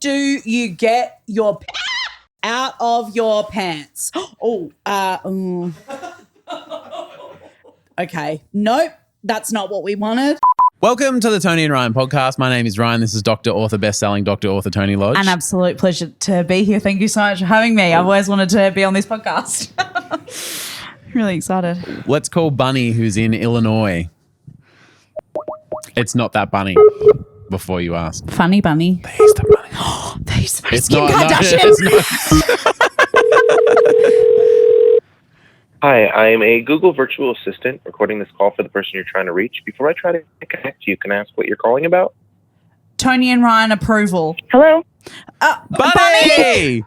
do you get your out of your pants? Okay. Nope. That's not what we wanted. Welcome to the Toni and Ryan podcast. My name is Ryan. This is Dr. Author, best-selling Dr. Author Toni Lodge. An absolute pleasure to be here. Thank you so much for having me. I've always wanted to be on this podcast. Really excited. Let's call Bunny, who's in Illinois. It's not that bunny, before you ask. Funny bunny. He's the bunny. These It's Kim not. Kardashian. No, it's not. Hi, I am a Google virtual assistant recording this call for the person you're trying to reach. Before I try to connect you, can I ask what you're calling about? Toni and Ryan approval. Hello? Bunny!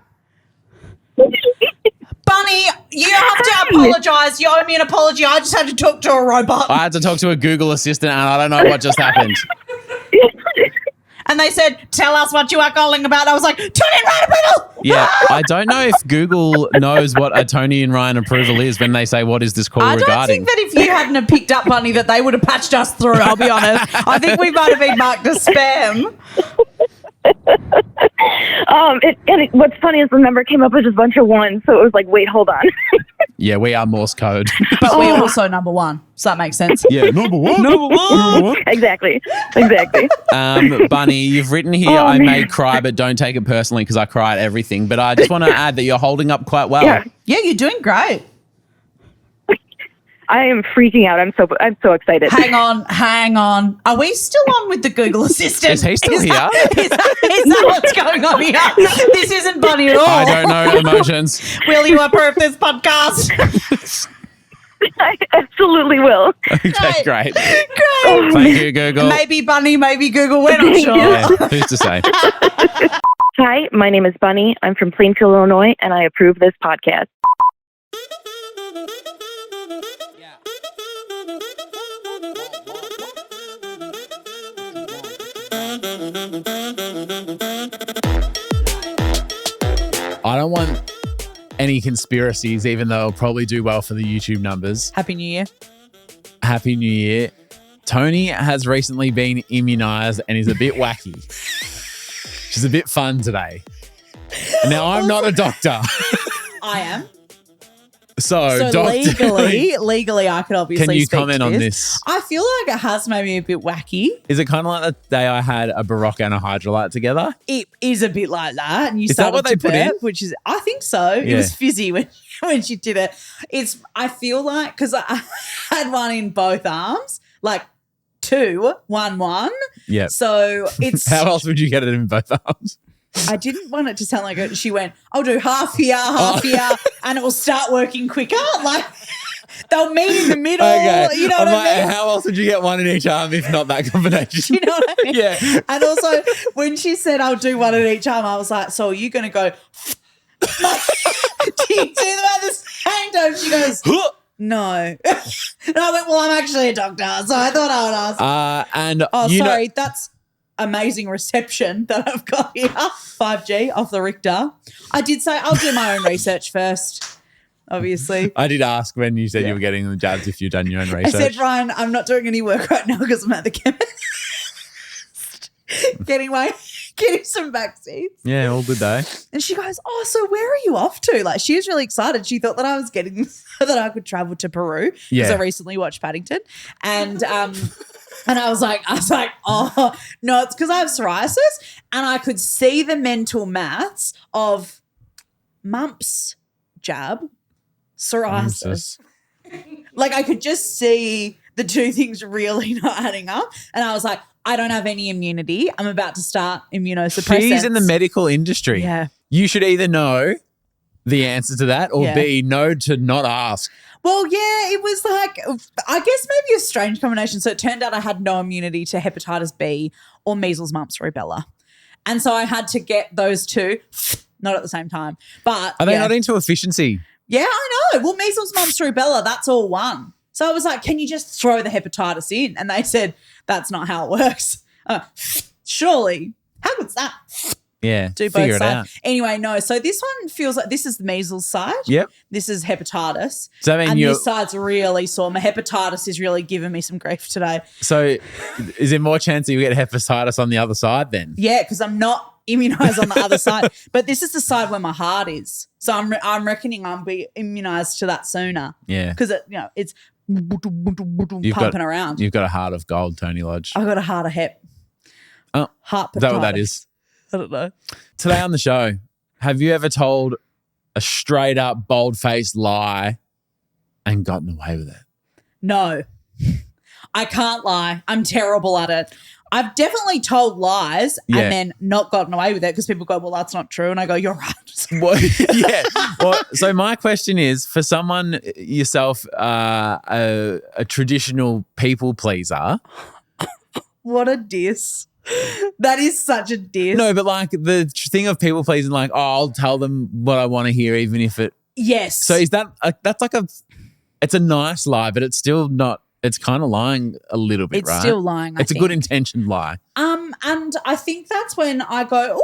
Bunny, you have to apologise. You owe me an apology. I just had to talk to a robot. I had to talk to a Google assistant and I don't know what just happened. And they said, tell us what you are calling about. I was like, Toni and Ryan approval. Yeah, I don't know if Google knows what a Toni and Ryan approval is when they say, what is this call I regarding? don't think that if you hadn't have picked up Bunny that they would have patched us through, I'll be honest. I think we might have been marked as spam. What's funny is the number came up with just a bunch of ones, so it was like, wait, hold on. Yeah, we are Morse code. But we're also number one, so that makes sense. Yeah, number one. Exactly. Bunny, you've written here, I may cry, but don't take it personally because I cry at everything. But I just want to add that you're holding up quite well. Yeah. Yeah, you're doing great. I am freaking out. I'm so excited. Hang on. Are we still on with the Google Assistant? Is he still here? Is that what's going on here? This isn't Bunny at all. I don't know emotions. Will you approve this podcast? I absolutely will. Okay, great. Great. Thank you, Google. Maybe Bunny, maybe Google. We're not sure. Yeah, who's to say? Hi, my name is Bunny. I'm from Plainfield, Illinois, and I approve this podcast. I don't want any conspiracies, even though it'll probably do well for the YouTube numbers. Happy New Year. Happy New Year. Toni has recently been immunised and is a bit wacky. She's a bit fun today. Now, I'm not a doctor. I am. So So doctor, legally, I could obviously can you speak comment to on this. this? I feel like it has made me a bit wacky. Is it kind of like the day I had a Baroque and a Hydrolite together? It is a bit like that, and you Is that started what they to put burp, in? which is, I think so. It Yeah. was fizzy when she did it. I feel like, because I had one in both arms, like 1. Yeah. So it's. How else would you get it in both arms? I didn't want it to sound like it. She went, I'll do half here, and it will start working quicker. Like they'll meet in the middle. Okay. You know I'm what like, I mean? how else would you get one in each arm if not that combination? You know what I mean? Yeah. And also, when she said I'll do one at each arm, I was like, so are you going to go, like, do you do them at the same time? She goes, no. And I went, well, I'm actually a doctor, so I thought I would ask. And Sorry, that's amazing reception that I've got here. 5G off the Richter. I did say I'll do my own research first, obviously. I did ask when you said you were getting the jabs if you'd done your own I research. said, Ryan, I'm not doing any work right now because I'm at the chemist getting some vaccines. Yeah, all good though. And she goes, oh, so where are you off to? Like, she was really excited. She thought that I was getting so that I could travel to Peru because Yeah. I recently watched Paddington. And I was like, oh, no, it's because I have psoriasis. And I could see the mental maths of mumps jab, psoriasis. Like, I could just see the two things really not adding up. And I was like, I don't have any immunity. I'm about to start immunosuppressants. She's in the medical industry. Yeah. You should either know the answer to that or Yeah. B, know to not ask. Well, yeah, it was like, I guess maybe a strange combination. So it turned out I had no immunity to hepatitis B or measles, mumps, rubella. And so I had to get those two, not at the same time. But Are they yeah. not into efficiency? Yeah, I know. Well, measles, mumps, rubella, that's all one. So I was like, can you just throw the hepatitis in? And they said, that's not how it works. Surely. How good's that? Yeah. Do both figure it sides. out. Anyway, no. So this one feels like this is the measles side. Yep. This is hepatitis. So I mean, and you're this side's really sore. My hepatitis is really giving me some grief today. so is there more chance that you get hepatitis on the other side then? Yeah, because I'm not immunized on the other side. But this is the side where my heart is. So I'm reckoning I'll be immunized to that sooner. Yeah. Because it's pumping around. You've got a heart of gold, Tony Lodge. I've got a heart of hep. Oh, heart. is that what that is? I don't know. Today on the show, have you ever told a straight up bold-faced lie and gotten away with it? No. I can't lie. I'm terrible at it. I've definitely told lies and then not gotten away with it because people go, well, that's not true. And I go, you're right. Well, yeah. Well, so my question is, for someone yourself, a traditional people pleaser. What a diss. That is such a diss. No, but like the thing of people pleasing, like, oh, I'll tell them what I want to hear, even if it. Yes. So is that that's like it's a nice lie, but it's still not. It's kind of lying a little bit, right? It's still lying, I It's a good intentioned lie. And I think that's when I go,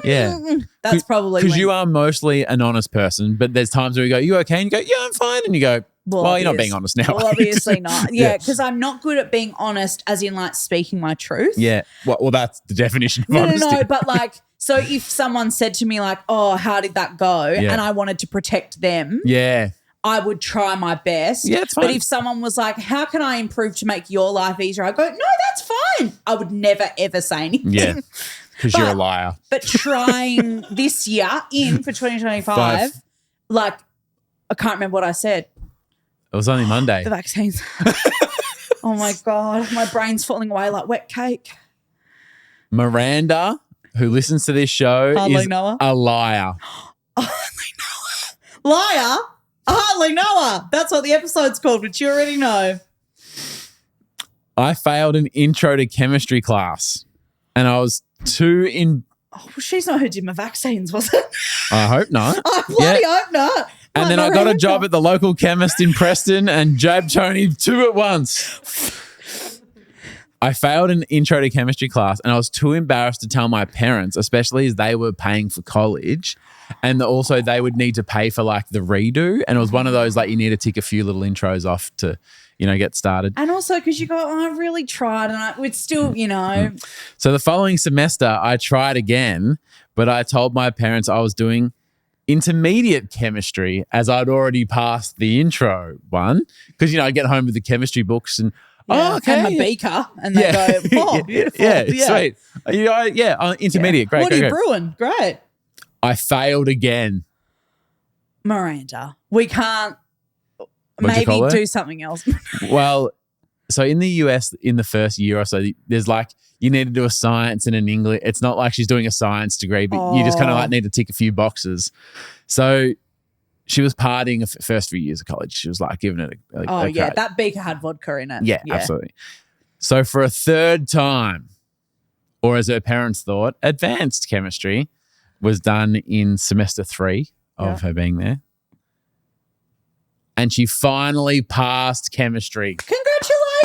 well, that's probably because you are mostly an honest person, but there's times where you go, you okay? And you go, yeah, I'm fine. And you go, well you're not being honest now. Well, obviously not. Yeah, because I'm not good at being honest as in like speaking my truth. Yeah. Well, that's the definition of honesty. No, but like, so if someone said to me like, oh, how did that go? Yeah. And I wanted to protect them. Yeah. I would try my best. Yeah, it's fine. But if someone was like, how can I improve to make your life easier? I go, no, that's fine. I would never, ever say anything. Yeah, because you're a liar. But trying this year for 2025, like, I can't remember what I said. It was only Monday. The vaccines. Oh, my God. My brain's falling away like wet cake. Miranda, who listens to this show, Hardly is know her. a liar. Liar? I hardly know her. That's what the episode's called, which you already know. I failed an intro to chemistry class and I was too in. Oh, well, she's not who did my vaccines, was it? I hope not. I bloody hope not. And then I got a job at the local chemist in Preston and jabbed Tony 2 at once. I failed an intro to chemistry class and I was too embarrassed to tell my parents, especially as they were paying for college. And also they would need to pay for like the redo. And it was one of those like you need to tick a few little intros off to, get started. And also because you go, oh, I really tried and I would still, So the following semester I tried again, but I told my parents I was doing intermediate chemistry as I'd already passed the intro one. Because, I get home with the chemistry books and okay. And my beaker. And they go, oh, beautiful. Yeah, sweet. Intermediate. Great. What are you brewing? Great. I failed again. Miranda, we can't What'd maybe do something else. Well, so in the US, in the first year or so, there's like, you need to do a science and an English. It's not like she's doing a science degree, but you just kind of like need to tick a few boxes. So she was partying the first few years of college. She was like giving it a crack. That beaker had vodka in it. Yeah, absolutely. So for a third time, or as her parents thought, advanced chemistry was done in semester 3 of her being there. And she finally passed chemistry.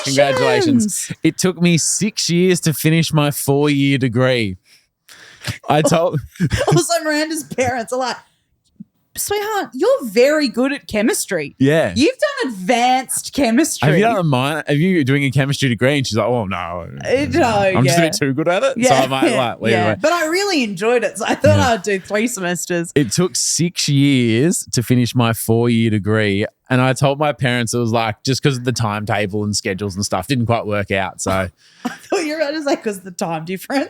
Congratulations. It took me 6 years to finish my 4-year degree. Also, Miranda's parents are like, sweetheart, you're very good at chemistry. Yeah. You've done advanced chemistry. Have you done a minor? Are you doing a chemistry degree? And she's like, oh, no. I'm just a bit too good at it. So I might leave it away. But I really enjoyed it. So I thought I'd do 3 semesters. It took 6 years to finish my 4-year degree. And I told my parents it was like, just because of the timetable and schedules and stuff didn't quite work out. So I thought you were going to say because of the time difference.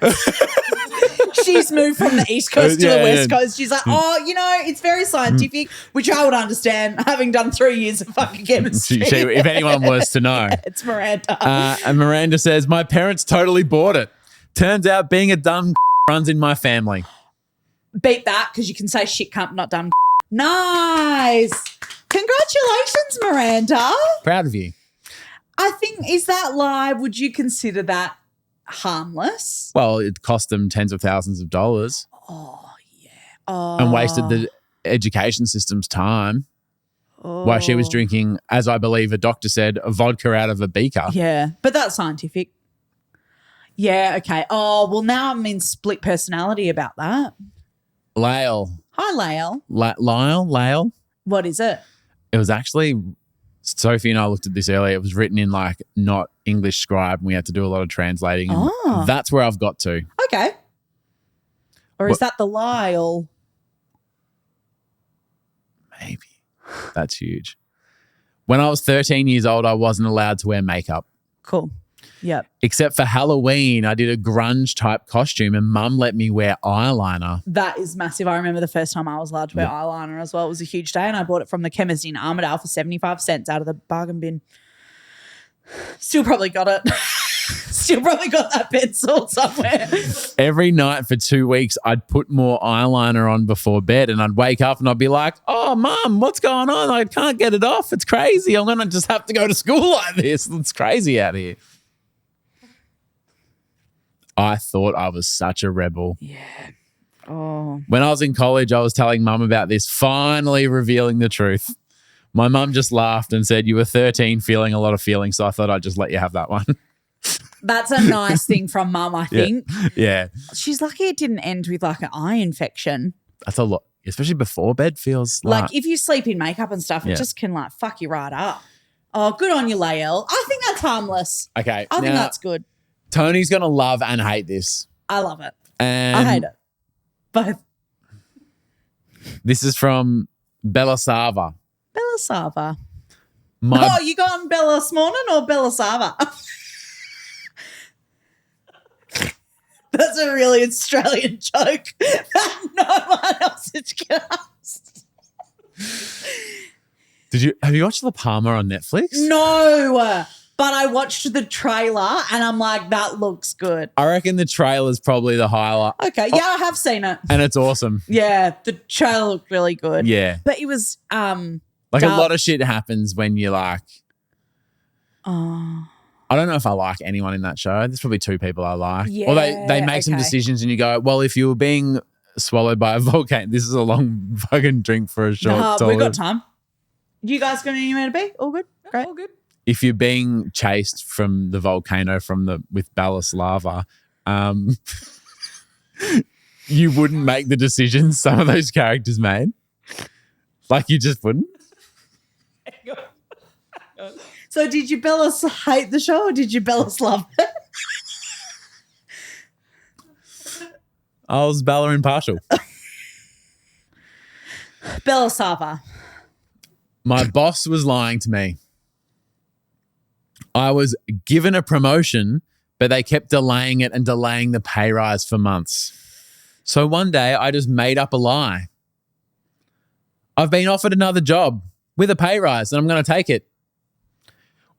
She's moved from the East Coast to the West Coast. She's like, it's very scientific, which I would understand, having done 3 years of fucking chemistry. If anyone was to know. It's Miranda. And Miranda says, my parents totally bought it. Turns out being a dumb runs in my family. Beat that because you can say shit cunt, not dumb. Nice. Congratulations, Miranda. Proud of you. I think, is that live? Would you consider that harmless? Well, it cost them tens of thousands of dollars. Oh, yeah. Oh. And wasted the education system's time while she was drinking, as I believe a doctor said, a vodka out of a beaker. Yeah, but that's scientific. Yeah, okay. Oh, well, now I'm in split personality about that. Lael. Hi, Lael. Lael? What is it? It was actually Sophie and I looked at this earlier. It was written in like not English scribe, and we had to do a lot of translating. And that's where I've got to. Okay. Or is that the Lyle? Maybe. That's huge. When I was 13 years old, I wasn't allowed to wear makeup. Cool. Yep. Except for Halloween, I did a grunge type costume and Mum let me wear eyeliner. That is massive. I remember the first time I was allowed to wear eyeliner as well. It was a huge day, and I bought it from the chemist in Armidale for 75 cents out of the bargain bin. Still probably got it. Still probably got that pencil somewhere. Every night for 2 weeks, I'd put more eyeliner on before bed, and I'd wake up and I'd be like, oh, Mum, what's going on? I can't get it off. It's crazy. I'm going to just have to go to school like this. It's crazy out here. I thought I was such a rebel. Yeah. Oh. When I was in college, I was telling Mum about this, finally revealing the truth. My mum just laughed and said, you were 13 feeling a lot of feelings, so I thought I'd just let you have that one. That's a nice thing from Mum, I think. Yeah. She's lucky it didn't end with like an eye infection. That's a lot, especially before bed feels like if you sleep in makeup and stuff, it just can like fuck you right up. Oh, good on you, Lael. I think that's harmless. Okay. I think that's good. Tony's going to love and hate this. I love it. And I hate it. Both. This is from Bella Sava. Bella Sava. Oh, you gone Bella Smornin or Bella Sava? That's a really Australian joke that no one else has cast. Have you watched La Palma on Netflix? No, but I watched the trailer and I'm like, that looks good. I reckon the trailer's probably the highlight. Okay, yeah, I have seen it. And it's awesome. Yeah, the trailer looked really good. Yeah. But it was like a lot of shit happens when you're like, I don't know if I like anyone in that show. There's probably two people I like. Yeah, or they make some decisions and you go, well, if you were being swallowed by a volcano, this is a long fucking drink for a short we got time. You guys got anywhere to be? All good? Great. All good. If you're being chased from the volcano with ballast lava, you wouldn't make the decisions some of those characters made. Like you just wouldn't. So did you Bellas hate the show or did you Bellas love it? I was Bella impartial. Bella Sava. My boss was lying to me. I was given a promotion, but they kept delaying it and delaying the pay rise for months. So one day I just made up a lie. I've been offered another job with a pay rise and I'm going to take it.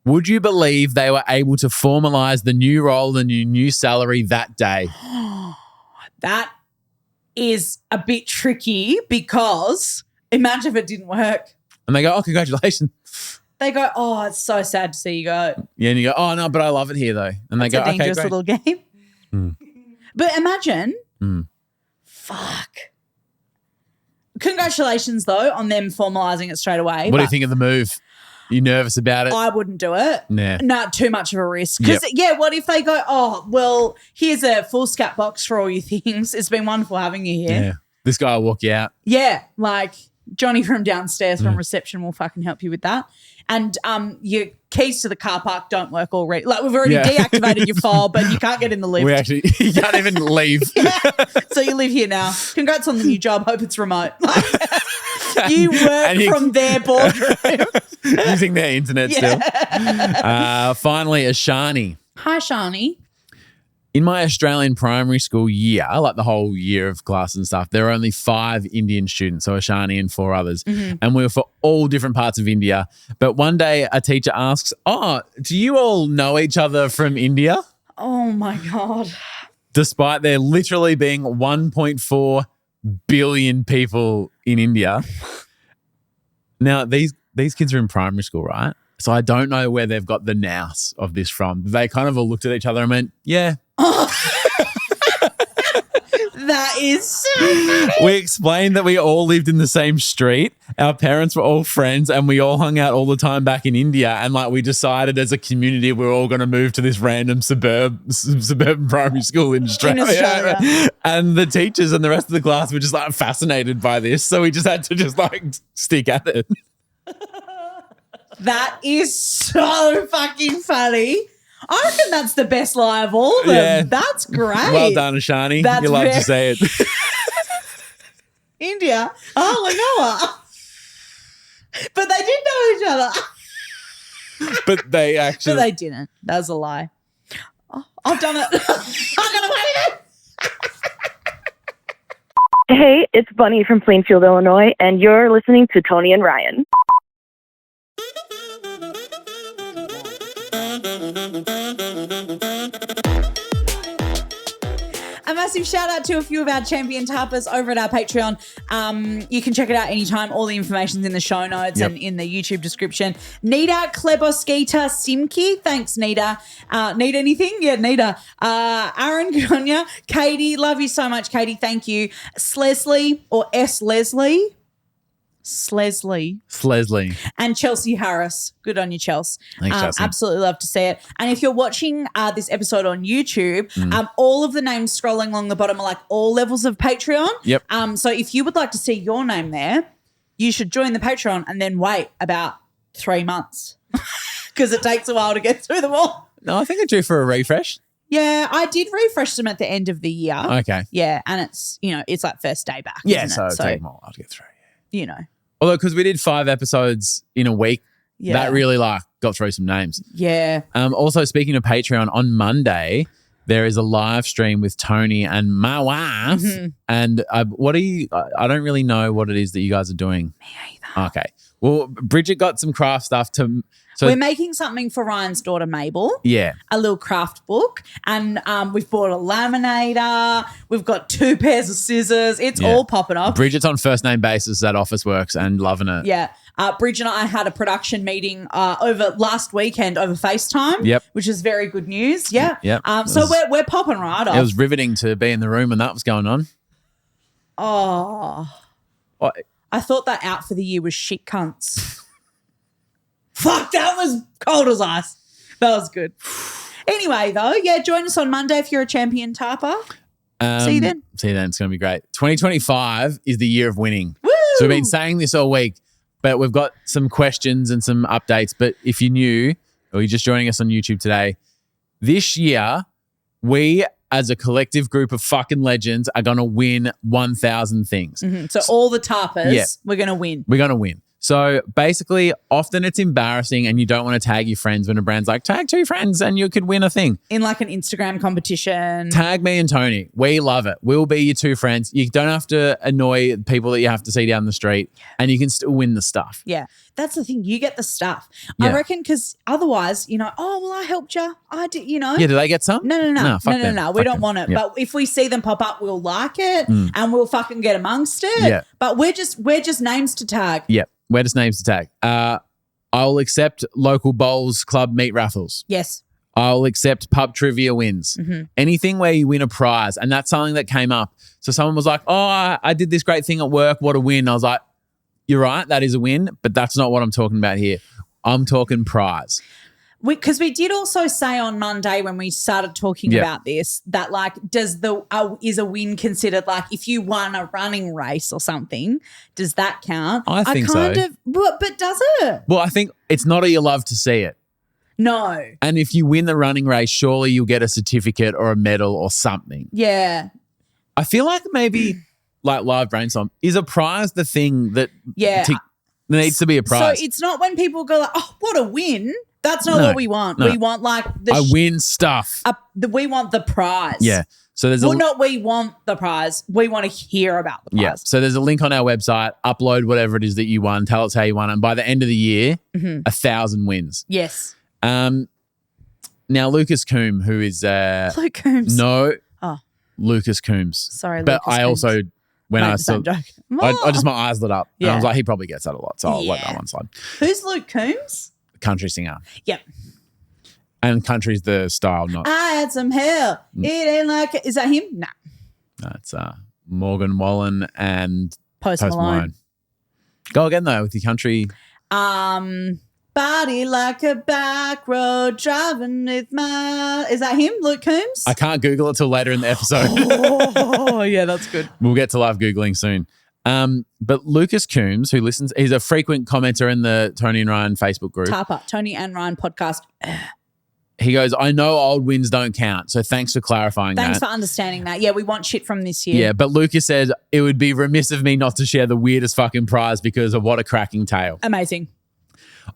Would you believe they were able to formalize the new role and the new salary that day? That is a bit tricky because imagine if it didn't work. And they go, oh, congratulations. They go, oh, it's so sad to see you go. Yeah, and you go, oh, no, but I love it here though. And they go, a dangerous okay, great. little game. But imagine, fuck. Congratulations though on them formalising it straight away. What do you think of the move? You nervous about it? I wouldn't do it. Nah. Not too much of a risk. Because, what if they go, oh, well, here's a full scat box for all your things. It's been wonderful having you here. Yeah. This guy will walk you out. Yeah, like Johnny from downstairs from reception will fucking help you with that. And your keys to the car park don't work already. Like we've already deactivated your file, but you can't get in the lift. You can't even leave. So you live here now. Congrats on the new job. Hope it's remote. You work from their boardroom. Using their internet still. Finally, Ashani. Hi, Shani. In my Australian primary school year, like the whole year of class and stuff, there were only 5 Indian students, so Ashani and 4 others. And we were for all different parts of India. But one day a teacher asks, oh, do you all know each other from India? Oh, my God. Despite there literally being 1.4 billion people in India. Now, these kids are in primary school, right? So I don't know where they've got the nous of this from. They kind of all looked at each other and went, yeah. That is so funny. We explained that we all lived in the same street. Our parents were all friends and we all hung out all the time back in India. And like we decided as a community we were all going to move to this random suburban primary school in Australia. And the teachers and the rest of the class were just like fascinated by this. So we just had to just like stick at it. That is so fucking funny. I reckon that's the best lie of all of them. Yeah. That's great. Well done, Ashani. That's You love very- to say it. India. Oh, Noah. But they did know each other. But they But actually. they didn't. That was a lie. Oh, I've done it. I'm going to wait it. Hey, it's Bunny from Plainfield, Illinois, and you're listening to Toni and Ryan. A massive shout out to a few of our champion tappers over at our Patreon. You can check it out anytime. All the information's in the show notes and in the YouTube description. Nita Kleboskita Simki. Thanks, Nita. Need anything? Yeah, Nita. Aaron, good on ya. Katie, love you so much, Katie. Thank you. Slesley or S. Leslie. Slesley. And Chelsea Harris. Good on you, Chelsea. Thanks, Chelsea. Absolutely love to see it. And if you're watching this episode on YouTube, all of the names scrolling along the bottom are like all levels of Patreon. Yep. So if you would like to see your name there, you should join the Patreon and then wait about 3 months because it takes a while to get through them all. No, I think it's due for a refresh. Yeah, I did refresh them at the end of the year. Okay. Yeah, and it's, it's like first day back. Yeah, isn't so it? it'll take them a while to get through. you know. Although, because we did 5 episodes in a week, Yeah. that really got through some names. Yeah. Also, speaking of Patreon, on Monday, there is a live stream with Toni and my wife. Mm-hmm. And what are you, I don't really know what it is that you guys are doing. Me either. Okay. Well, Bridget got some craft stuff to, so We're making something for Ryan's daughter, Mabel. yeah. A little craft book. And we've bought a laminator. We've got 2 pairs of scissors. It's Yeah. all popping up. Bridget's on first name basis at Office Works and loving it. Yeah. Bridge and I had a production meeting over last weekend over FaceTime. Yep. Which is very good news. Yeah. Yep. So we're popping right off. It was riveting to be in the room when that was going on. Oh. What? I thought that out for the year was shit cunts. Fuck, that was cold as ice. That was good. Anyway, though, yeah, join us on Monday if you're a champion tapper. See you then. See you then. It's going to be great. 2025 is the year of winning. Woo! So we've been saying this all week, but we've got some questions and some updates. But if you're new or you're just joining us on YouTube today, this year, we as a collective group of fucking legends are going to win 1,000 things. So all the tappers, Yeah. we're going to win. We're going to win. So basically, often it's embarrassing and you don't want to tag your friends when a brand's like, tag 2 friends and you could win a thing. In like an Instagram competition. Tag me and Toni. We love it. We'll be your 2 friends. You don't have to annoy people that you have to see down the street and you can still win the stuff. Yeah, that's the thing. You get the stuff. Yeah. I reckon because otherwise, oh, well, I helped you. I did, Yeah, do they get some? No. fuck them. We Fuck don't them. want it. Yeah. But if we see them pop up, we'll like it and we'll fucking get amongst it. Yeah. But we're just names to tag. Yeah. We're just names to tag. I'll accept local bowls club meat raffles. Yes. I'll accept pub trivia wins. Anything where you win a prize. And that's something that came up. So someone was like, oh, I did this great thing at work. What a win. I was like, you're right. That is a win. But that's not what I'm talking about here. I'm talking prize. Because we did also say on Monday when we started talking Yeah. about this that like is a win considered like if you won a running race or something, does that count? I think kind so. of, but does it? Well, I think it's not a you love to see it. No. And if you win the running race, surely you'll get a certificate or a medal or something. Yeah. I feel like maybe like live brainstorm is a prize the thing that Yeah. needs to be a prize. So it's not when people go like, oh, what a win. That's not No, what we want. no. We want like I win stuff. we want the prize. Yeah. So there's Well, not we want the prize. We want to hear about the prize. yeah. So there's a link on our website. Upload whatever it is that you won. Tell us how you won. And by the end of the year, 1,000 wins. Yes. Now Lucas Coombe, who is Luke Coombs. no Oh. Lucas Coombs. Sorry, But Lucas I Coombs. also when Made I the same saw joke. I just my eyes lit up. And I Yeah. was like, he probably gets that a lot. So I'll let Yeah. that one slide. Who's Luke Coombs? Country singer. Yep. And country's the style, not I had some hell. It ain't like it. Is that him? Nah. no, it's Morgan Wallen and Post Post Malone. Malone. Go again though with your country. Body like a back road driving with my. Is that him, Luke Coombs? I can't Google it till later in the episode. Oh, yeah, that's good. We'll get to live Googling soon. But Lucas Coombs, who listens, he's a frequent commenter in the Toni and Ryan Facebook group. Tarpa, Toni and Ryan podcast. He goes, I know old wins don't count, so thanks for clarifying Thanks that. for understanding that. Yeah, we want shit from this year. Yeah, but Lucas said it would be remiss of me not to share the weirdest fucking prize because of what a cracking tale. Amazing.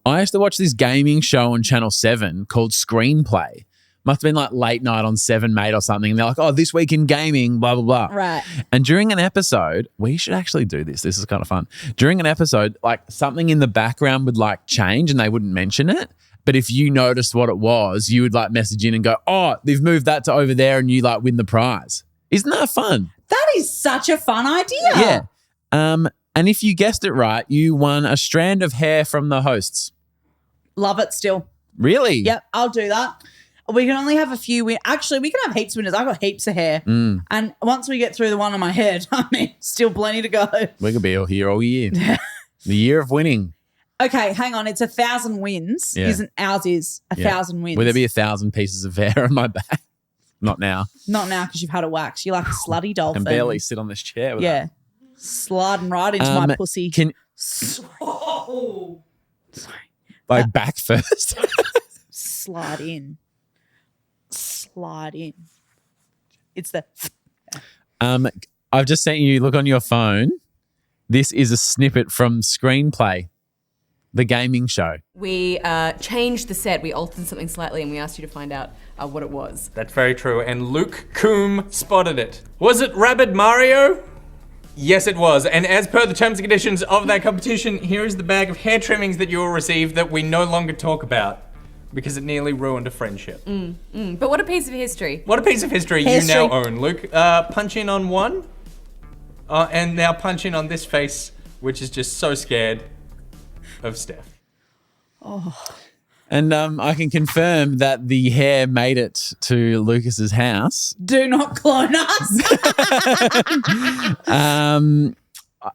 I used to watch this gaming show on Channel 7 called Screenplay. Must have been like late night on 7 Mate or something. And they're like, oh, this week in gaming, blah, blah, blah. Right. And during an episode, we should actually do this. This is kind of fun. During an episode, like something in the background would like change and they wouldn't mention it. But if you noticed what it was, you would like message in and go, oh, they've moved that to over there and you like win the prize. Isn't that fun? That is such a fun idea. Yeah. And if you guessed it right, you won a strand of hair from the hosts. Love it still. Really? Yep, I'll do that. We can only have a few Actually, we can have heaps of winners. I've got heaps of hair. And once we get through the one on my head, I mean, still plenty to go. We could be all here all year. The year of winning. Okay, hang on. It's 1,000 wins. Yeah. Isn't ours is 1,000 wins. Will there be 1,000 pieces of hair on my back? Not now. Not now because you've had a wax. You're like a slutty dolphin. I can barely sit on this chair with Yeah. Sliding right into my pussy. Oh. Sorry. Like back first. Slide in. It's the... I've just sent you, look on your phone. This is a snippet from Screenplay, the gaming show. We changed the set. We altered something slightly and we asked you to find out what it was. That's very true. And Luke Coombe spotted it. Was it Rabid Mario? Yes, it was. And as per the terms and conditions of that competition, here is the bag of hair trimmings that you will receive that we no longer talk about because it nearly ruined a friendship. But what a piece of history. What a piece of history you now own, Luke. Punch in on one. And now punch in on this face, which is just so scared of Steph. Oh. And I can confirm that the hair made it to Lucas's house. Do not clone us.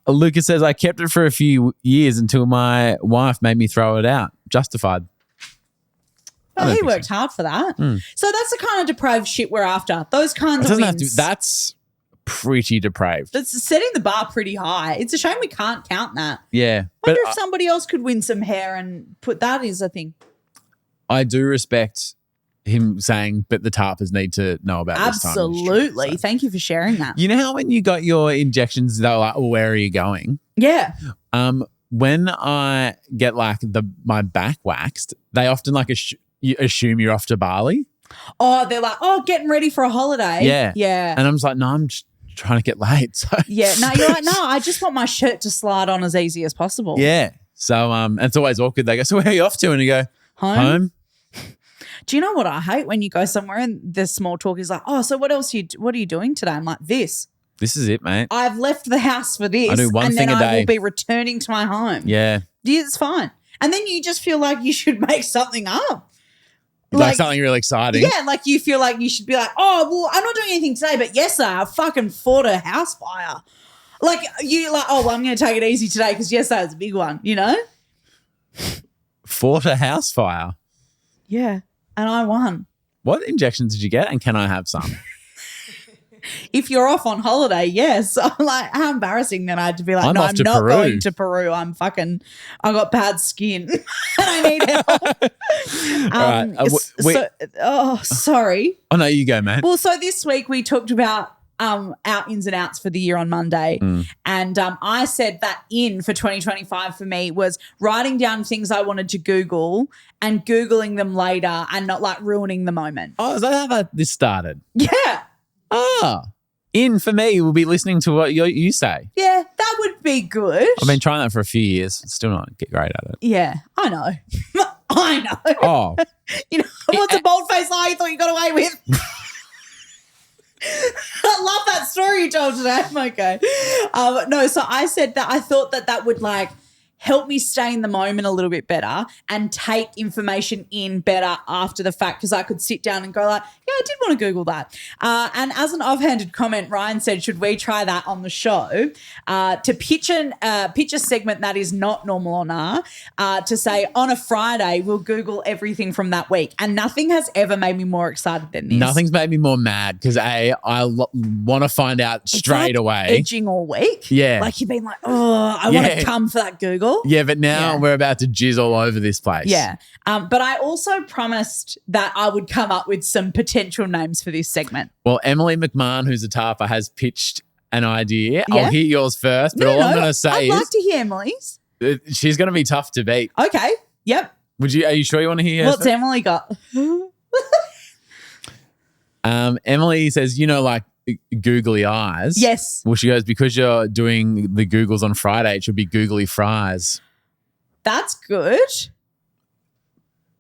Lucas says, I kept it for a few years until my wife made me throw it out. Justified. Well, he worked hard for that. So that's the kind of depraved shit we're after. Those kinds of wins. That's pretty depraved. That's setting the bar pretty high. It's a shame we can't count that. Yeah. I wonder if somebody else could win some hair and put that as a thing. I do respect him saying, but the tarpers need to know about this time. Absolutely. So. Thank you for sharing that. You know how when you got your injections, they were like, oh, where are you going? Yeah. When I get like my back waxed, they often like assume you're off to Bali. Oh, they're like, oh, getting ready for a holiday. Yeah. Yeah. And I'm just like, no, I'm just trying to get laid. So yeah. No, you're like, no, I just want my shirt to slide on as easy as possible. Yeah. So it's always awkward. They go, so where are you off to? And you go, home. Do you know what I hate when you go somewhere and the small talk is like, oh, so what are you doing today? I'm like, this. This is it, mate. I've left the house for this. I do one thing a day. And then I will be returning to my home. Yeah. It's fine. And then you just feel like you should make something up. Like something really exciting. Yeah, like you feel like you should be like, oh, well, I'm not doing anything today, but yesterday I fucking fought a house fire. Like you like, oh, well, I'm going to take it easy today because yesterday was a big one, you know? Fought a house fire. Yeah, and I won. What injections did you get and can I have some? If you're off on holiday, yes. I'm like, how embarrassing that I had to be like, I'm not Peru. going to Peru. I got bad skin and I need help. Sorry. Oh, no, you go, man. Well, so this week we talked about our ins and outs for the year on Monday. And I said that in for 2025 for me was writing down things I wanted to Google and Googling them later and not like ruining the moment. Oh, is that how this started? Yeah. In for me will be listening to what you say. Yeah, that would be good. I've been trying that for a few years. Still not get great at it. Yeah, I know. I know. Oh. You know, what's a bold-faced lie you thought you got away with? I love that story you told today. Okay. No, so I said that I thought that would like help me stay in the moment a little bit better and take information in better after the fact, because I could sit down and go like, yeah, I did want to Google that. And as an offhanded comment, Ryan said, should we try that on the show to pitch a segment that is not normal on our, to say on a Friday we'll Google everything from that week. And nothing has ever made me more excited than this. Nothing's made me more mad because I want to find out straight away. Edging all week. Yeah. Like you've been like, oh, I want to come for that Google. Yeah, but now we're about to jizz all over this place. Yeah. But I also promised that I would come up with some potential names for this segment. Well, Emily McMahon, who's a TARPer, has pitched an idea. Yeah? I'll hear yours first, but all I'm going to say I'd like to hear Emily's. She's going to be tough to beat. Okay. Yep. Are you sure you want to hear hers? What's Emily got? Emily says, like googly eyes. Yes. Well, she goes, because you're doing the Googles on Friday, it should be googly fries. That's good.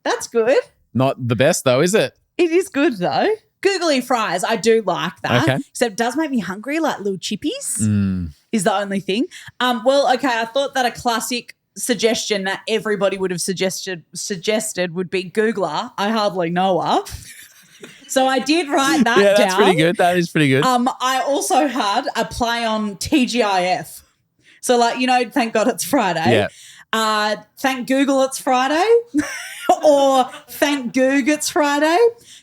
That's good. Not the best though, is it? It is good though. Googly fries, I do like that. Okay. Except it does make me hungry, like little chippies is the only thing. Well, okay, I thought that a classic suggestion that everybody would have suggested would be Googler. I hardly know her. So I did write that down. Yeah, that's pretty good. That is pretty good. I also had a play on TGIF. So thank God it's Friday. Yeah. Thank Google it's Friday. Or thank Goog it's Friday.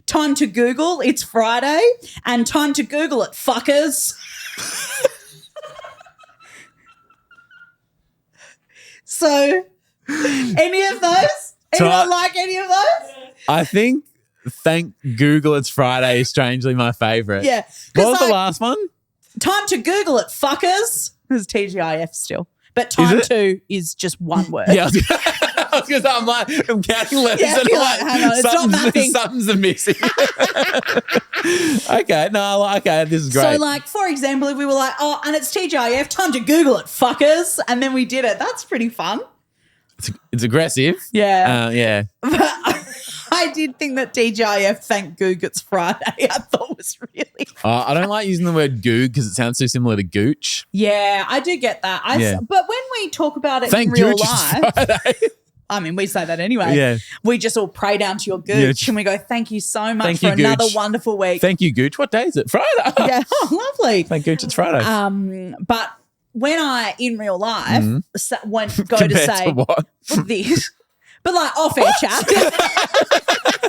Time to Google it's Friday. And time to Google it, fuckers. So any of those? Anyone like any of those? I think thank Google it's Friday is strangely my favourite. Yeah. What was the last one? Time to Google it, fuckers. It's TGIF still. But time to is just one word. Yeah. I was going to say, I'm counting letters. Yeah, and you're like, hang on, it's not mapping. Something's missing. Okay, this is great. So, for example, if we were like, oh, and it's TGIF, time to Google it, fuckers, and then we did it. That's pretty fun. It's aggressive. Yeah. Yeah. But I did think that TGIF, thank Goog, it's Friday, I thought was really fun. I don't like using the word goog because it sounds too similar to gooch. Yeah, I do get that. But when we talk about it Thank in real gooch life, it's Friday. I mean, we say that anyway. Yeah. We just all pray down to your gooch and we go, thank you so much Thank for you, another Gooch. wonderful week. Thank you, gooch. What day is it? Friday. Yeah. Oh, lovely. Thank gooch, it's Friday. But when I, in real life, go to Compared say to what? this, but off air chat.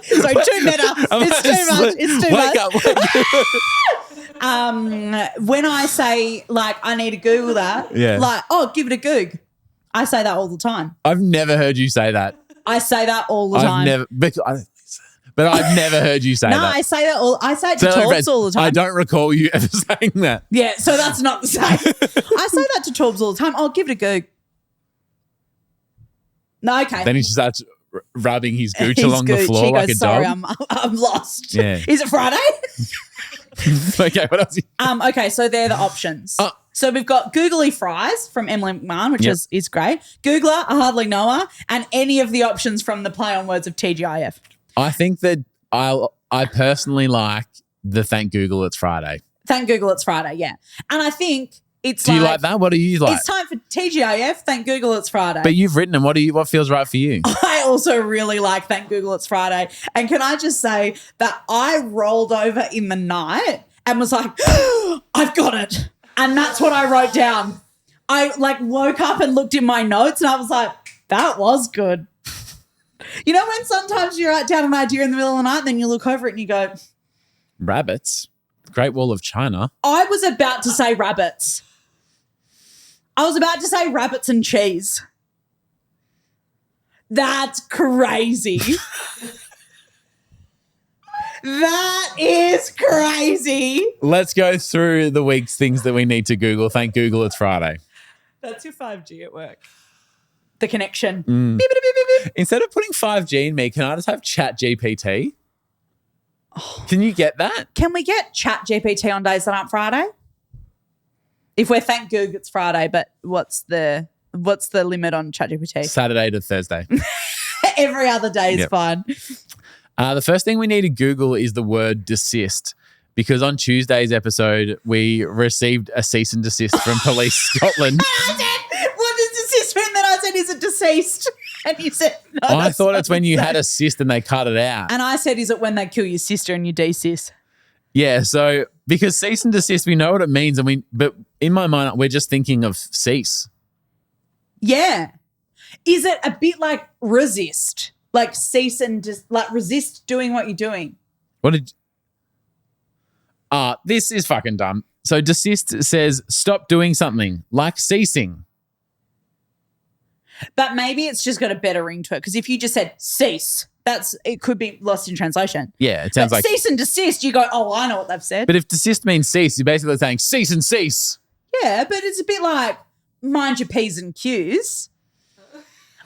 So too meta. It's too much. It's too much. When I say I need to Google that, give it a Goog. I say that all the time. I've never heard you say that. I say that all the time. But I've never heard you say that. No, I say that all. I say it to Torbs all the time. I don't recall you ever saying that. Yeah, so that's not the same. I say that to Torbs all the time. I'll give it a Goog. No, okay. Then he starts rubbing his gooch along the floor like a sorry, dog. I'm lost. Yeah. Is it Friday? Okay, what else? Okay, so they're the options. So we've got Googly Fries from Emily McMahon, which is great. Googler, I hardly know her, and any of the options from the play on words of TGIF. I think that I personally like the thank Google it's Friday. Thank Google it's Friday, yeah. And I think it's Do you like that? What do you like? It's time for TGIF, thank Google it's Friday. But you've written them. What feels right for you? I also really like thank Google it's Friday. And can I just say that I rolled over in the night and was like, I've got it. And that's what I wrote down. I woke up and looked in my notes and I was like, that was good. You know when sometimes you write down an idea in the middle of the night and then you look over it and you go, Rabbits. Great Wall of China. I was about to say rabbits. I was about to say rabbits and cheese. That's crazy. That is crazy. Let's go through the week's things that we need to Google. Thank Google it's Friday. That's your 5G at work. The connection. Beep, Mm. beep, beep, beep, beep. Instead of putting 5G in me, can I just have Chat GPT? Can you get that? Can we get Chat GPT on days that aren't Friday? If we're thank Goog, it's Friday, but what's the limit on Chat GPT? Saturday to Thursday. Every other day is fine. The first thing we need to Google is the word desist, because on Tuesday's episode, we received a cease and desist from Police Scotland. What does desist mean? Then I said, is deceased? And you said, no. I thought it's when you had a cyst and they cut it out. And I said, is it when they kill your sister and you desist? Yeah, so because cease and desist, we know what it means, but in my mind, we're just thinking of cease. Yeah. Is it a bit like resist? Like cease and just like resist doing what you're doing? This is fucking dumb. So desist says stop doing something, like ceasing. But maybe it's just got a better ring to it because if you just said cease, it could be lost in translation. Yeah, it sounds but like cease and desist, you go, oh, I know what they've said. But if desist means cease, you're basically saying cease and cease. Yeah, but it's a bit like mind your P's and Q's.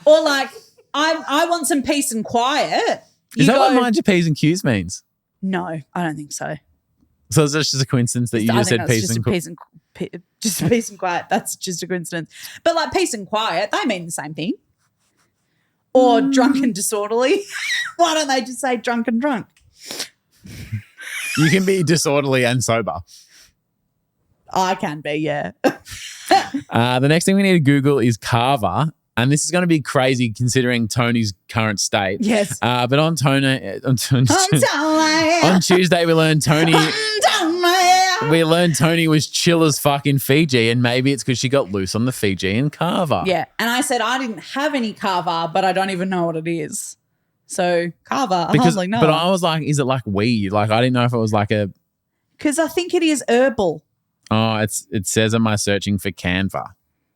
Or like, I want some peace and quiet. Is that what mind your P's and Q's means? No, I don't think so. So is this just a coincidence that you just said peace and quiet? Just peace and quiet. That's just a coincidence. But like peace and quiet, they mean the same thing. Or drunk and disorderly. Why don't they just say drunk and drunk? You can be disorderly and sober. I can be, yeah. The next thing we need to Google is Kava. And this is going to be crazy considering Tony's current state. Yes. But on Tuesday we learned Tony was chill as fucking Fiji, and maybe it's because she got loose on the Fijian Kava. Yeah. And I said I didn't have any Kava, but I don't even know what it is. So Kava, I was like, no. But I was like, is it like weed? Like I didn't know if it was like a... Because I think it is herbal. Oh, it says am I searching for Canva?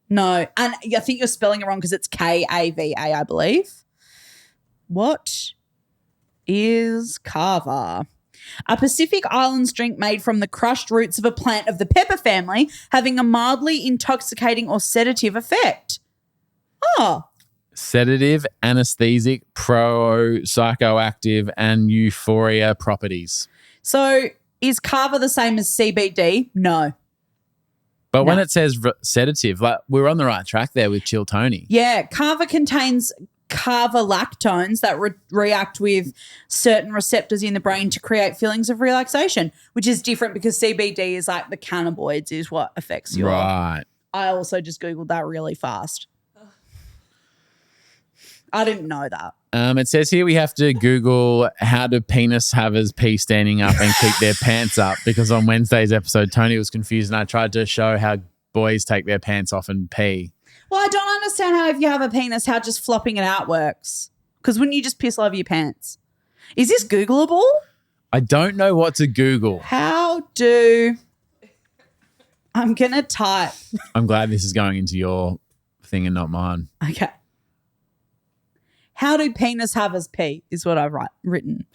No, and I think you're spelling it wrong because it's Kava, I believe. What is Kava? A Pacific Islands drink made from the crushed roots of a plant of the pepper family, having a mildly intoxicating or sedative effect. Oh. Sedative, anesthetic, pro-psychoactive, and euphoria properties. So is Kava the same as CBD? No. But when it says sedative, like we're on the right track there with Chill Tony. Yeah, Kava contains kava-lactones that react with certain receptors in the brain to create feelings of relaxation, which is different because CBD is like the cannabinoids is what affects your... Right. I also just Googled that really fast. I didn't know that. It says here we have to Google how do penis havers pee standing up and keep their pants up, because on Wednesday's episode, Tony was confused and I tried to show how boys take their pants off and pee. Well, I don't understand how if you have a penis, how just flopping it out works. Because wouldn't you just piss all over your pants? Is this Googleable? I don't know what to Google. I'm going to type. I'm glad this is going into your thing and not mine. Okay. How do penis havers pee is what I've written.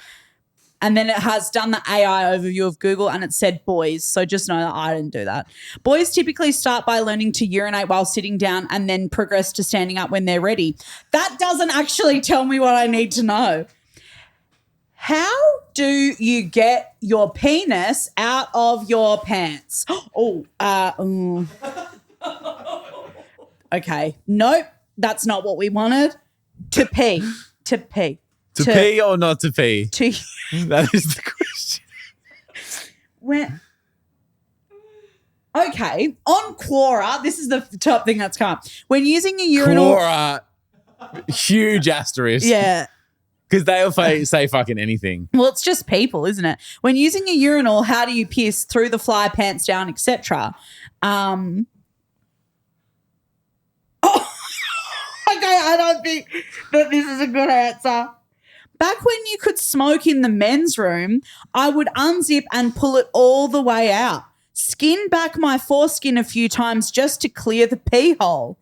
And then it has done the AI overview of Google and it said boys. So just know that I didn't do that. Boys typically start by learning to urinate while sitting down and then progress to standing up when they're ready. That doesn't actually tell me what I need to know. How do you get your penis out of your pants? Okay. Nope. That's not what we wanted. To pee. To pee. To pee or not to pee? To That is the question. Okay, on Quora, this is the top thing that's come up. When using a urinal... Quora, huge asterisk. Yeah. Because they'll say fucking anything. Well, it's just people, isn't it? When using a urinal, how do you piss? Through the fly, pants down, etc. Okay, I don't think that this is a good answer. Back when you could smoke in the men's room, I would unzip and pull it all the way out. Skin back my foreskin a few times just to clear the pee hole.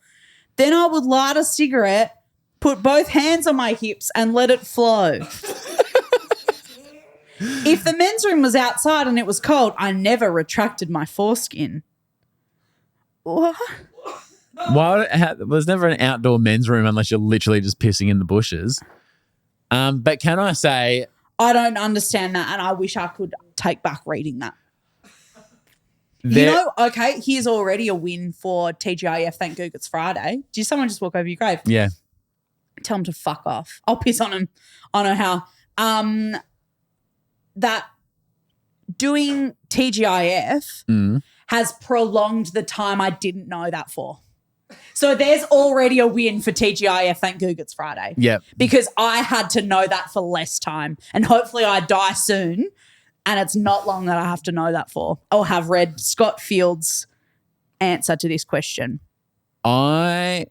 Then I would light a cigarette, put both hands on my hips and let it flow. If the men's room was outside and it was cold, I never retracted my foreskin. What? There's never an outdoor men's room unless you're literally just pissing in the bushes. But can I say... I don't understand that and I wish I could take back reading that. Okay, here's already a win for TGIF. Thank Goog, it's Friday. Did someone just walk over your grave? Yeah. Tell them to fuck off. I'll piss on them. I know how. That doing TGIF has prolonged the time I didn't know that for. So there's already a win for TGIF. Thank Google it's Friday. Yep. Because I had to know that for less time. And hopefully I die soon. And it's not long that I have to know that for. I'll have read Scott Field's answer to this question. I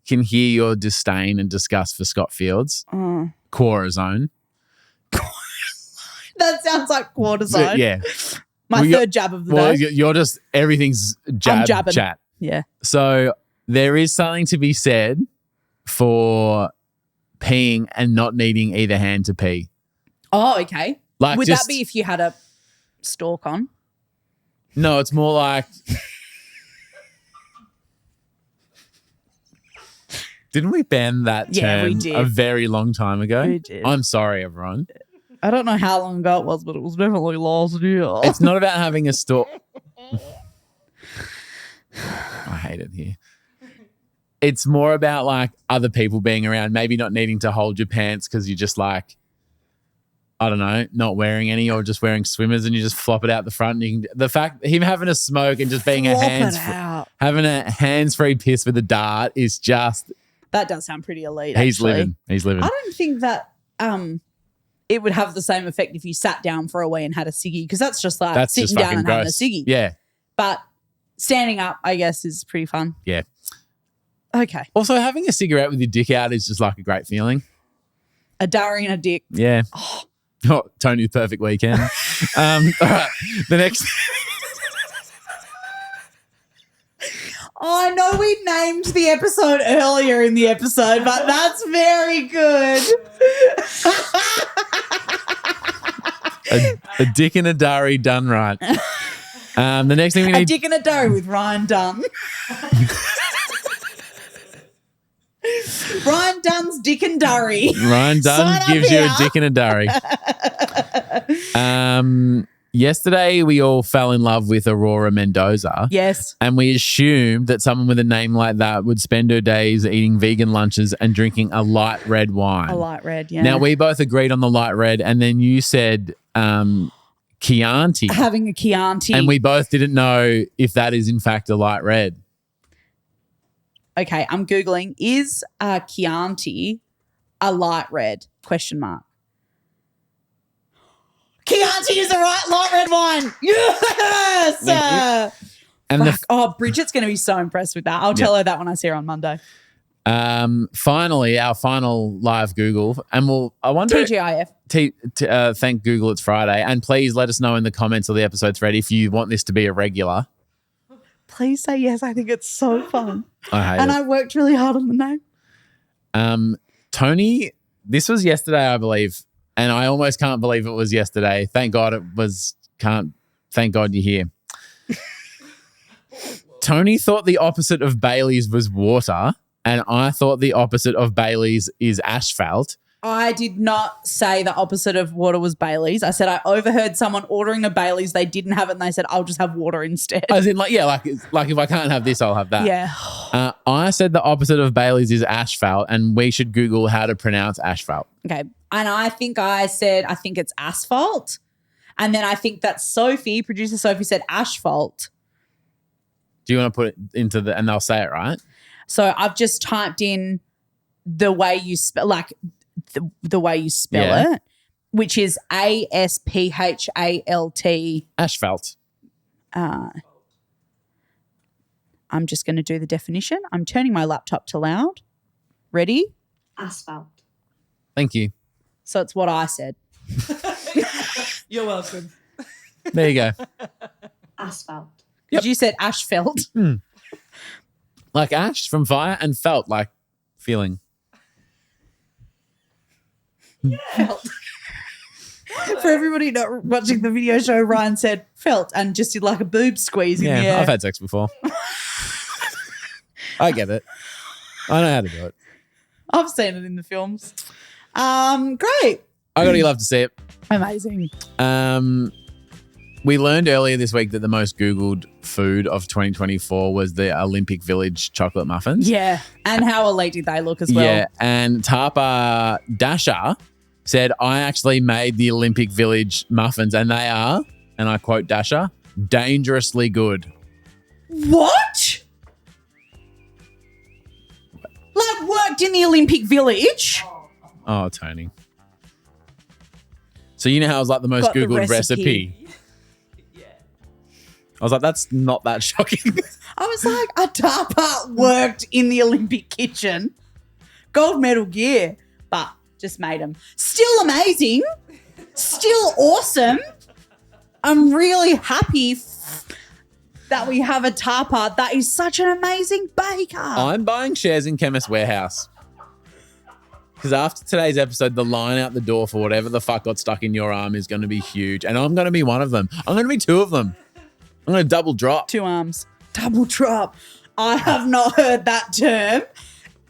can hear your disdain and disgust for Scott Fields. Corazone. That sounds like cortisone. Yeah. My third jab of the day. You're just, everything's jab chat. Yeah. So there is something to be said for peeing and not needing either hand to pee. Oh, okay. Like, would that be if you had a stalk on? No, it's more like... Didn't we ban that term Yeah, we did. a very long time ago? We did. I'm sorry, everyone. I don't know how long ago it was, but it was definitely last year. It's not about having a stalk. I hate it here. It's more about like other people being around, maybe not needing to hold your pants because you're just like, I don't know, not wearing any or just wearing swimmers and you just flop it out the front. And you can, the fact him having a smoke and just being having a hands-free piss with a dart is just... That does sound pretty elite. He's actually. living. I don't think that it would have the same effect if you sat down for a wee and had a ciggy, because that's just like sitting down and having a ciggy. Yeah. But standing up, I guess, is pretty fun. Yeah. Okay. Also, having a cigarette with your dick out is just like a great feeling. A durry and a dick. Yeah. Oh, Tony's perfect weekend. All right. The next... Oh, I know we named the episode earlier in the episode, but that's very good. a dick and a durry done right. The next thing we need... A dick and a durry with Ryan Dunn. Ryan Dunn's dick and durry. Ryan Dunn gives you a dick and a durry. Yesterday, we all fell in love with Aurora Mendoza. Yes. And we assumed that someone with a name like that would spend her days eating vegan lunches and drinking a light red wine. A light red, yeah. Now, we both agreed on the light red, and then you said Chianti. Having a Chianti. And we both didn't know if that is, in fact, a light red. Okay, I'm Googling. Is a Chianti a light red? ? Chianti is the right light red wine. Yes. And Bridget's going to be so impressed with that. I'll tell her that when I see her on Monday. Finally, our final live Google, and I wonder TGIF. Thank Google it's Friday, and please let us know in the comments of the episode thread if you want this to be a regular. Please say yes. I think it's so fun. I worked really hard on the name. Toni, this was yesterday, I believe. And I almost can't believe it was yesterday. Thank God it was. Thank God you're here. Toni thought the opposite of Bailey's was water, and I thought the opposite of Bailey's is asphalt. I did not say the opposite of water was Bailey's. I said I overheard someone ordering a Bailey's. They didn't have it, and they said, I'll just have water instead. As in, like if I can't have this, I'll have that. Yeah. I said the opposite of Bailey's is asphalt, and we should Google how to pronounce asphalt. Okay. And I think I said, I think it's asphalt. And then I think that producer Sophie said asphalt. Do you want to put it into and they'll say it right? So I've just typed in the way you spell, the way you spell it, which is ASPHALT. Asphalt. I'm just going to do the definition. I'm turning my laptop to loud. Ready? Asphalt. Thank you. So it's what I said. You're welcome. There you go. Asphalt. Because you said asphalt. Like ash from fire and felt like feeling. Felt. For everybody not watching the video show, Ryan said felt and just did like a boob squeeze in the air. I've had sex before. I get it. I know how to do it. I've seen it in the films. Great. I gotta love to see it. Amazing. We learned earlier this week that the most Googled food of 2024 was the Olympic Village chocolate muffins. Yeah. And how elite did they look as well? Yeah. And Tapa Dasha said, I actually made the Olympic Village muffins and they are, and I quote Dasha, dangerously good. What? worked in the Olympic Village. Oh, Tony. So you know how it was like the most Got the Googled recipe. I was like, that's not that shocking. I was like, a tapa worked in the Olympic kitchen. Gold medal gear, but just made them. Still amazing. Still awesome. I'm really happy that we have a tapa that is such an amazing baker. I'm buying shares in Chemist Warehouse. Because after today's episode, the line out the door for whatever the fuck got stuck in your arm is going to be huge. And I'm going to be one of them. I'm going to be two of them. I'm going to double drop. 2 arms. Double drop. I have not heard that term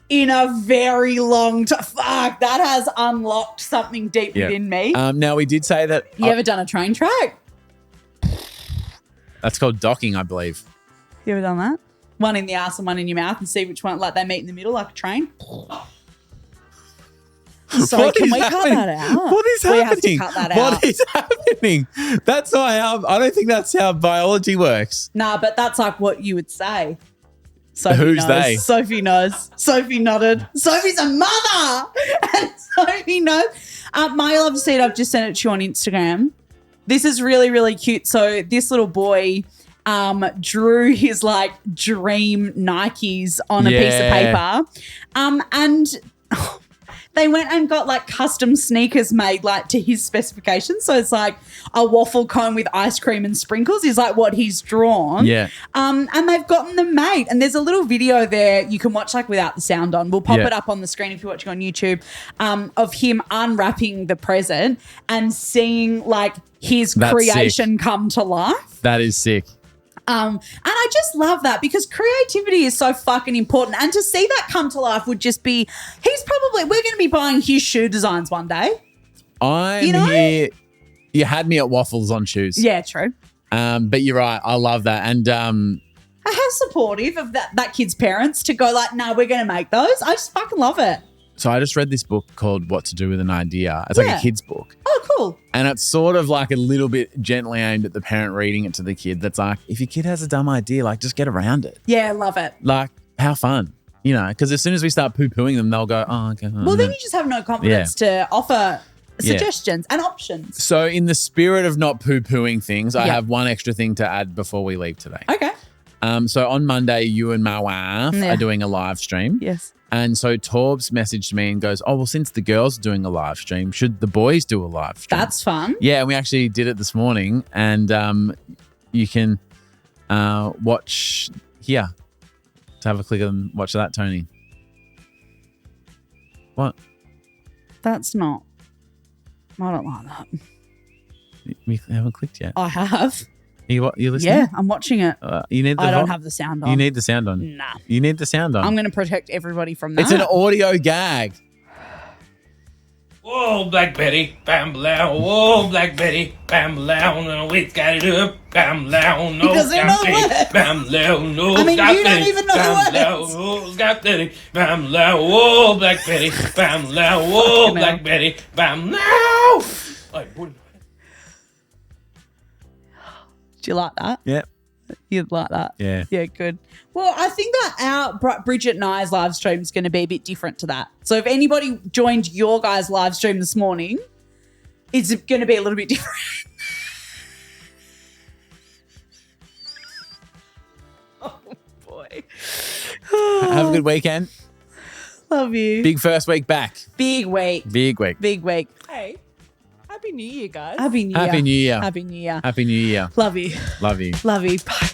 in a very long time. Fuck, that has unlocked something deep within me. Now, we did say that... You ever done a train track? That's called docking, I believe. You ever done that? One in the ass and one in your mouth and see which one, like they meet in the middle like a train. So What can is we cut happening? that out? What is We happening? have to cut that out. What is happening? That's not how... I don't think that's how biology works. Nah, but that's like what you would say. Sophie Who's knows. they? Sophie knows. Sophie nodded. Sophie's a mother. And Sophie knows. My love seed, I've just sent it to you on Instagram. This is really, really cute. So this little boy drew his like dream Nikes on a piece of paper. And they went and got like custom sneakers made like to his specifications. So it's like a waffle cone with ice cream and sprinkles is like what he's drawn. Yeah. And they've gotten them made. And there's a little video there you can watch like without the sound on. We'll pop it up on the screen if you're watching on YouTube of him unwrapping the present and seeing like his creation come to life. That is sick. And I just love that because creativity is so fucking important. And to see that come to life would just be, we're going to be buying his shoe designs one day. Here. You had me at waffles on shoes. Yeah, true. But you're right. I love that. And How supportive of that kid's parents to go like, no, we're going to make those. I just fucking love it. so I just read this book called What to Do with an Idea. It's like a kid's book. Oh, cool. And it's sort of like a little bit gently aimed at the parent reading it to the kid. That's like, if your kid has a dumb idea, like just get around it. Yeah, love it. Like, have fun. You know, because as soon as we start poo-pooing them, they'll go, oh, okay. Well, then you just have no confidence to offer suggestions and options. So in the spirit of not poo-pooing things, I have one extra thing to add before we leave today. Okay. So on Monday, you and my wife are doing a live stream. Yes. And so Torbs messaged me and goes, oh, well, since the girls are doing a live stream, should the boys do a live stream? That's fun. Yeah, we actually did it this morning. And you can watch here. To have a click and watch that, Tony. What? That's not. I don't like that. We haven't clicked yet. I have. You listening? Yeah, I'm watching it. You need the I don't have the sound on. You need the sound on. Nah. You need the sound on. I'm going to protect everybody from that. It's an audio gag. Whoa, Black Betty, bam, low. Whoa, Black Betty, bam, low. No, we got it up, bam, low. No, He doesn't know the words. bam, low. No, I mean, Black you Betty, don't even know the bam, low. words. Whoa, Black Betty, bam, low. Whoa, Black Betty, bam, low. Whoa, Black Betty, bam, low. Like, what? Do you like that? Yeah. You'd like that? Yeah. Yeah, good. Well, I think that our Bridget and I's live stream is going to be a bit different to that. So if anybody joined your guys' live stream this morning, it's going to be a little bit different. Oh, boy. Have a good weekend. Love you. Big first week back. Big week. Big week. Big week. Hey, Happy New Year, guys. Happy New Year. Happy New Year. Happy New Year. Happy New Year. Love you. Love you. Love you. Bye.